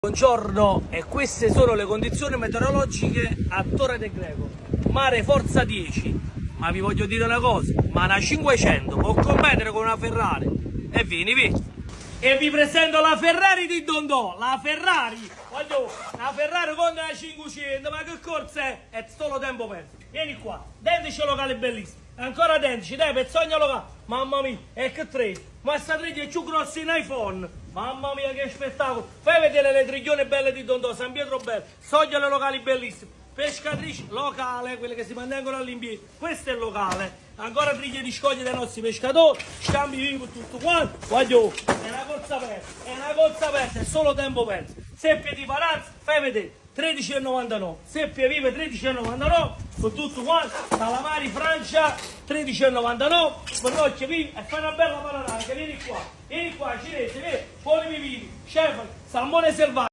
Buongiorno, e queste sono le condizioni meteorologiche a Torre del Greco. Mare forza 10, ma vi voglio dire una cosa, ma una 500 può competere con una Ferrari. E vieni. E vi presento la Ferrari di Dondò, la Ferrari con la 500, ma che corsa è? È solo tempo perso. Vieni qua, dentici locale bellissimo, ancora dentici, dai, pezzogna locale, mamma mia, e che tre, ma sta triglia è più grossa in iPhone, mamma mia che spettacolo, fai vedere le triglione belle di Dondò, San Pietro Bello, sogliole locali bellissime, pescatrici locale, quelle che si mantengono all'impiego, questo è il locale, ancora triglie di scoglie dei nostri pescatori, scambi vivo tutto quanto, voglio, è una corsa aperta, è solo tempo perso, seppie di Paranza, fai vedere, 13,99, seppie vive 13,99, con tutto quanto, calamari Francia 13,99, pannocchie vive e fai una bella panoramica, vieni qua cinese, vieni, polimi vivi, chef, salmone selvaggio.